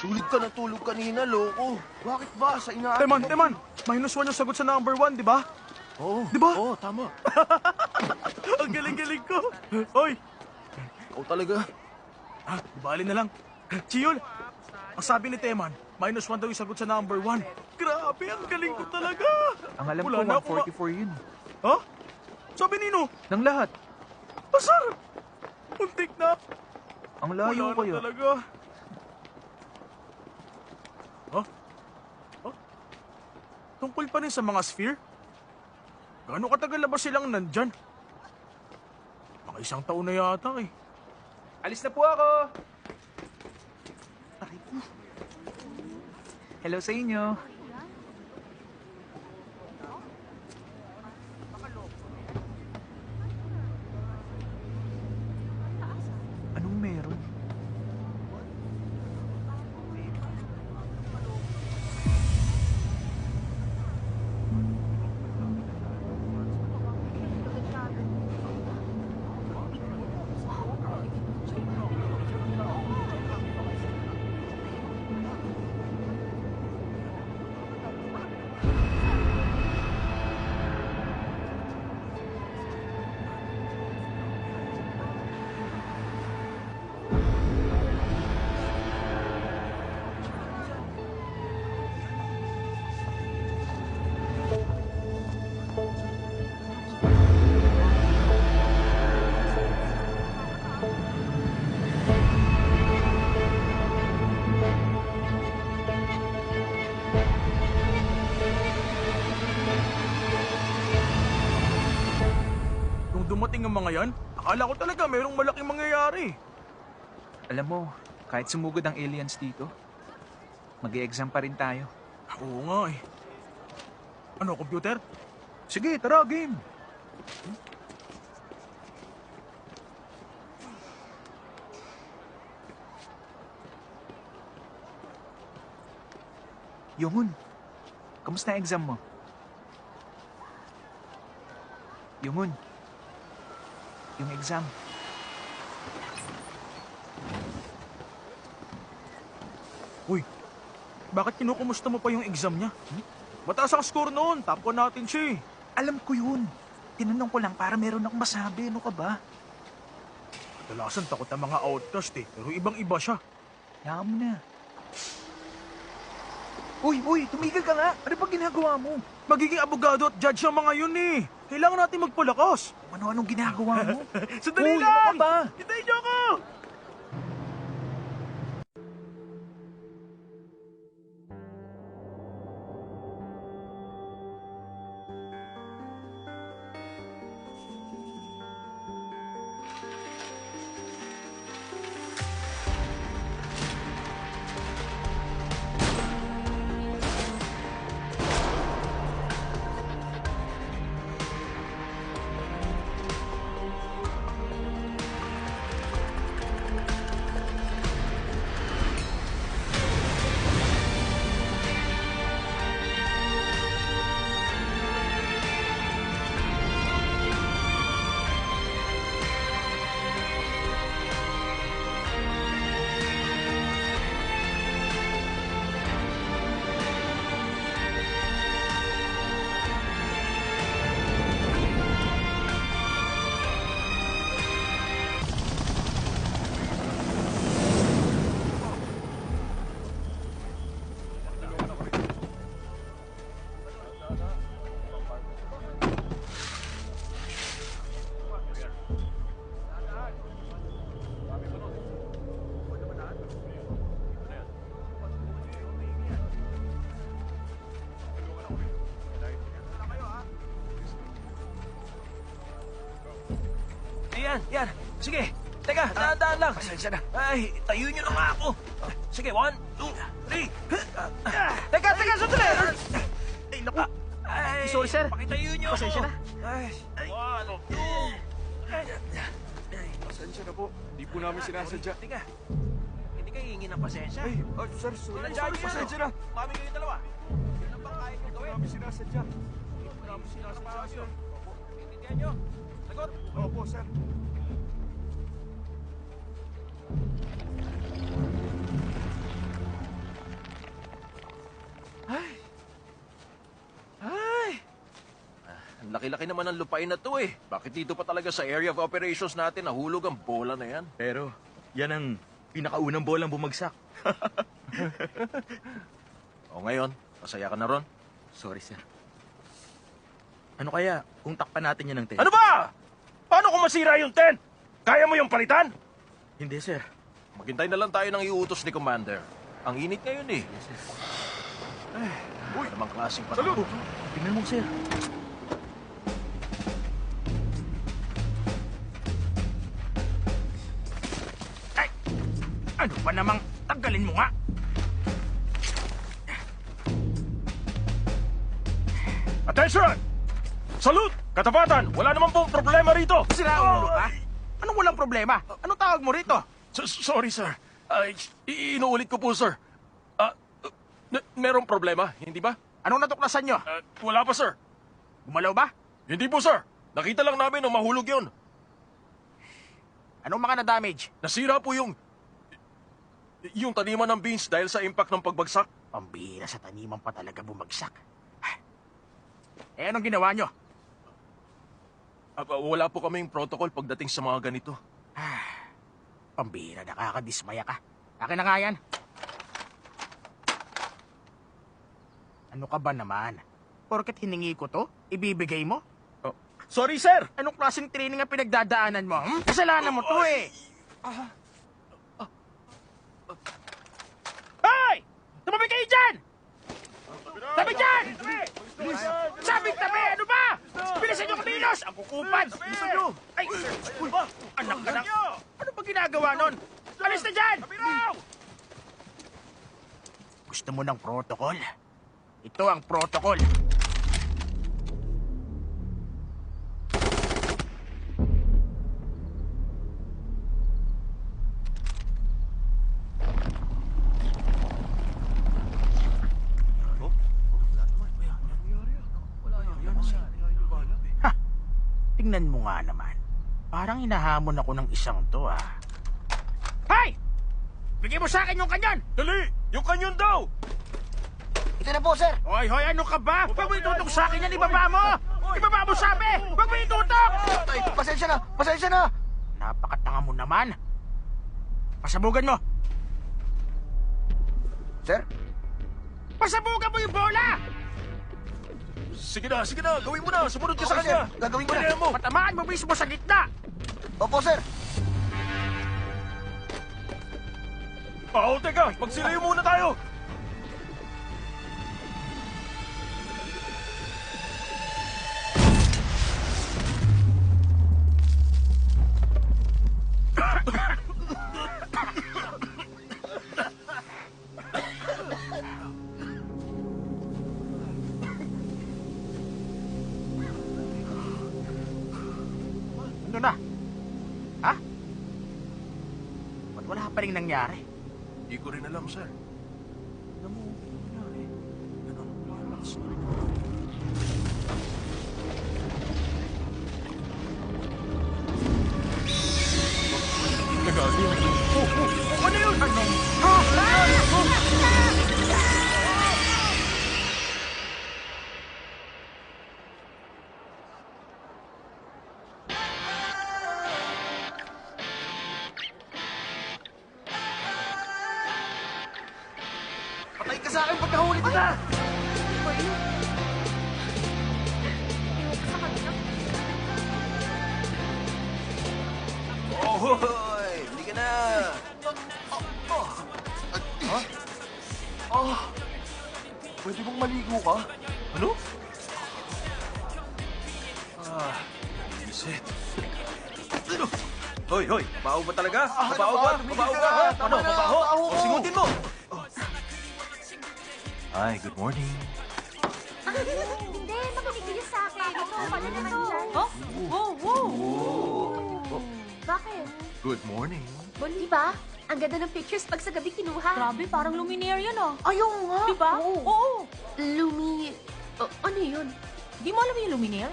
Tulog ka na tulog kanina, loko. Bakit ba? Sa inaatid Teman, -1 yung sagot sa number 1, di ba? Oo. Di ba? Oo, tama. Ang galing-galing ko. Hoy, Ikaw talaga. di bali na lang. Chiyol, ang sabi ni Teman, -1 daw yung sagot sa number 1. Grabe, ang galing ko talaga. Ang alam Wala na ko, 144 yun. Ha? Sabi nino? Nang lahat. Asar! Muntik na. Ang layo Wala kaya. na talaga. Huh? Huh? Tungkol pa rin sa mga sphere? Gaano katagal na ba silang nandyan? Mga 1 taon na yata eh. Alis na po ako! Hello sa inyo. Anong meron? Nung dumating ang mga yan, akala ko talaga mayroong malaking mangyayari. Alam mo, kahit sumugod ang aliens dito, mag-i-exam pa rin tayo. Oo nga eh. Ano, computer? Sige, tara, game! Yungun, kamusta ang exam mo? Yungun, yung exam. Uy, bakit kinukumusta mo pa yung exam niya? Mataas ang score noon, top 1 natin siya eh. Alam ko yun. Tinanong ko lang para meron akong masabi. Ano ka ba? Kadalasan takot ang mga outcast eh, pero ibang-iba siya. Hayaan mo na. Uy, tumigil ka nga. Ano ba ginagawa mo? Magiging abogado at judge ang mga yun eh. Kailangan natin magpalakas. Ano-anong ginagawa mo? Sandali Uy, lang! ano ka ba? Hintayin niyo ako! Yan. Sige. Teka, dahan-dahan lang. Pasensya na. Ay, tayo nyo na nga ako. Sige, 1, 2, 3. Teka, sandali! Ay, naku! Ay, Sorry, sir. Pakitayo nyo Pasensya ako. na. Ay, 1, 2. Pasensya na po. Di po namin sinasadya. Teka. Hindi kayo hingi ng pasensya. Ay, sir, sorry. Sorry, Pasensya na. Mami kayo dalawa. Yan ang bang kaya nyo gawin? Namin sinasadya. Hindi po namin sinasadya, sir. Intindihan nyo? Sagot. Opo, sir. Ang laki-laki naman ng lupain na to eh. Bakit dito pa talaga sa area of operations natin nahulog ang bola na yan? Pero, yan ang pinakaunang bolang bumagsak. O ngayon, masaya ka na ron? Sorry, sir. Ano kaya kung takpan natin yan ng tent? Ano ba? Paano kung masira yung tent? Kaya mo yung palitan? Hindi, sir. Maghintay na lang tayo ng iutos ni Commander. Ang init ngayon eh. Uy, namang klaseng panahon. Tingnan mo, sir. Ay! Ano ba namang tanggalin mo nga? Attention! Salute! Katapatan! Wala naman pong problema rito! Sira ulo ka? Anong walang problema? Anong tawag mo rito? Sorry, sir. Ay, inuulit ko po, sir. Merong problema, hindi ba? Anong natuklasan nyo? Wala pa, sir. Gumalaw ba? Hindi po, sir. Nakita lang namin nung mahulog yun. Anong mga na-damage? Nasira po yung taniman ng beans dahil sa impact ng pagbagsak. Pambira sa taniman pa talaga bumagsak. Eh, anong ginawa nyo? Wala po kaming protocol pagdating sa mga ganito. Pambira, nakakadismaya ka. Akin na nga yan. Ano ka ba naman? Porket hiningi ko to, ibibigay mo? Sorry, sir! Anong klaseng training ang pinagdadaanan mo? Kasalanan mo to eh! Hoy! Tumabi kayo dyan! Tabi dyan! Sabing tabi! Ano ba? Bilisan nyo kumilos! Ang kukupan! Bilisan nyo! Ay! Uy! Anak ka na! Ano ba ginagawa nun? Alis na dyan! Gusto mo ng protocol? Ito ang protocol. Tingnan mo nga naman. Parang hinahamon ako ng isang to, ah. Hay! Bigyan mo sa akin yung kanyon! Dali! Yung kanyon daw! Ito na po, sir. Hoy, hoy, ano ka ba? Huwag mo itutok sa akin yan, ibaba mo! Ibaba mo sabi! Huwag mo itutok! Ay, pasensya na! Pasensya na! Napakatanga mo naman. Pasabugan mo! Sir? Pasabugan mo yung bola! Sige na! Gawin mo na! Sumunod ka sa Okay, sir. kanya! Gagawin ko na. Pwede mo! Patamaan mo mismo sa gitna! Opo, sir. Teka! Magsilayo muna tayo! Ano na? Ha? Ba't wala pa rin nangyari? Hindi ko rin alam, sir. Ano yun? Anong? Patay ka sa akin pag nahuli kita! Oh, hoy! Hindi ka na! Pwede bang maligo ka? Ano? Visit. Hoy! Mabaho ba talaga? Mabaho ba? Tumigil ka na. Tama na, Mabaho? mabaho O, ko. singutin mo! Hi, good morning. Hindi, makinig kayo sa akin. Ito, paano naman dyan? Oh? Wow! Bakit? Good morning. Di ba? Ang ganda ng pictures pag sa gabi kinuha. Grabe, parang luminaire yan ah. Ayaw nga. Di ba? Oo. Oo. Lumi... ano yun? Di mo alam yung luminaire?